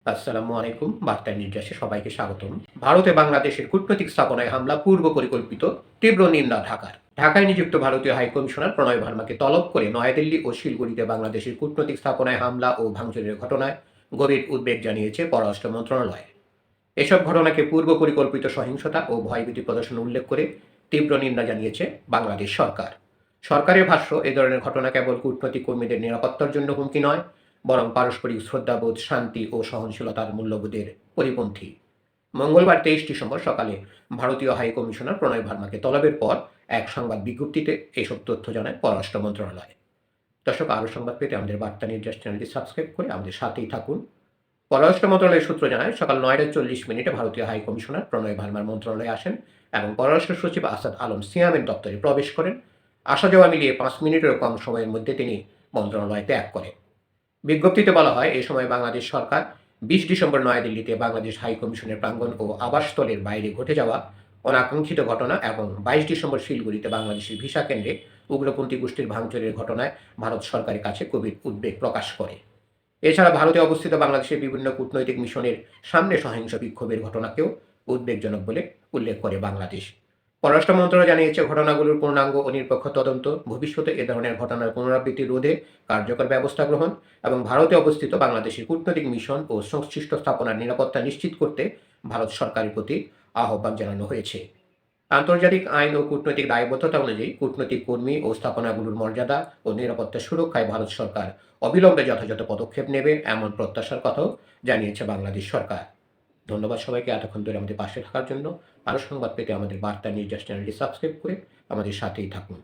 আসসালামু আলাইকুম। বার্তা নির্যাসে সবাইকে স্বাগতম। ভারতে বাংলাদেশের কূটনৈতিক স্থাপনায় হামলা পূর্ব পরিকল্পিত, তীব্র নিন্দা ঢাকার। ঢাকায় নিযুক্ত ভারতীয় হাইকমিশনার প্রণয় ভার্মাকে তলব করে নয়াদিল্লি ও শিলগুড়িতে বাংলাদেশের কূটনৈতিক স্থাপনায় হামলা ও ভাঙচুরের ঘটনায় গভীর উদ্বেগ জানিয়েছে পররাষ্ট্র মন্ত্রণালয়। এসব ঘটনাকে পূর্ব পরিকল্পিত সহিংসতা ও ভয়ভীতি প্রদর্শন উল্লেখ করে তীব্র নিন্দা জানিয়েছে বাংলাদেশ সরকার। সরকারের ভাষ্য, এ ধরনের ঘটনা কেবল কূটনৈতিক কর্মীদের নিরাপত্তার জন্য হুমকি নয়, বরং পারস্পরিক শ্রদ্ধাবোধ, শান্তি ও সহনশীলতার মূল্যবোধের পরিপন্থী। মঙ্গলবার 23 ডিসেম্বর সকালে ভারতীয় হাই কমিশনার প্রণয় ভার্মাকে তলবের পর এক সংবাদ বিজ্ঞপ্তিতে এসব তথ্য জানায় পররাষ্ট্র মন্ত্রণালয়। দর্শক, আরও সংবাদ পেতে আমাদের বার্তা নির্যাস চ্যানেলটি সাবস্ক্রাইব করে আমাদের সাথেই থাকুন। পররাষ্ট্র মন্ত্রণালয়ের সূত্র জানায়, সকাল 9টা 40 মিনিটে ভারতীয় হাই কমিশনার প্রণয় ভার্মার মন্ত্রণালয়ে আসেন এবং পররাষ্ট্র সচিব আসাদ আলম সিয়ামের দপ্তরে প্রবেশ করেন। আসা যাওয়া মিলিয়ে 5 মিনিটেরও কম সময়ের মধ্যে তিনি মন্ত্রণালয় ত্যাগ করেন। বিজ্ঞপ্তিতে বলা হয়, এই সময় বাংলাদেশ সরকার 20 ডিসেম্বর নয়াদিল্লিতে বাংলাদেশ হাই কমিশনের প্রাঙ্গণ ও আবাসস্থলের বাইরে ঘটে যাওয়া অনাকাঙ্ক্ষিত ঘটনা এবং 22 ডিসেম্বর শিলগুড়িতে বাংলাদেশের ভিসা কেন্দ্রে উগ্রপন্থী গোষ্ঠীর ভাঙচুরের ঘটনায় ভারত সরকারের কাছে গভীর উদ্বেগ প্রকাশ করে। এছাড়া ভারতে অবস্থিত বাংলাদেশের বিভিন্ন কূটনৈতিক মিশনের সামনে সহিংস বিক্ষোভের ঘটনাকেও উদ্বেগজনক বলে উল্লেখ করে বাংলাদেশ। পররাষ্ট্র মন্ত্রণালয় জানিয়েছে, ঘটনাগুলোর পূর্ণাঙ্গ ও নিরপেক্ষ তদন্ত, ভবিষ্যতে এ ধরনের ঘটনার পুনরাবৃত্তি রোধে কার্যকর ব্যবস্থা গ্রহণ এবং ভারতে অবস্থিত বাংলাদেশের কূটনৈতিক মিশন ও সংশ্লিষ্ট স্থাপনার নিরাপত্তা নিশ্চিত করতে ভারত সরকারের প্রতি আহ্বান জানানো হয়েছে। আন্তর্জাতিক আইন ও কূটনৈতিক দায়বদ্ধতা অনুযায়ী কূটনৈতিক কর্মী ও স্থাপনাগুলোর মর্যাদা ও নিরাপত্তা সুরক্ষায় ভারত সরকার অবিলম্বে যথাযথ পদক্ষেপ নেবে, এমন প্রত্যাশার কথাও জানিয়েছে বাংলাদেশ সরকার। ধন্যবাদ সবাইকে এতক্ষণ ধরে আমাদের পাশে থাকার জন্য। আরও সংবাদ পেতে আমাদের বার্তা নির্যাস চ্যানেলটি সাবস্ক্রাইব করে আমাদের সাথেই থাকুন।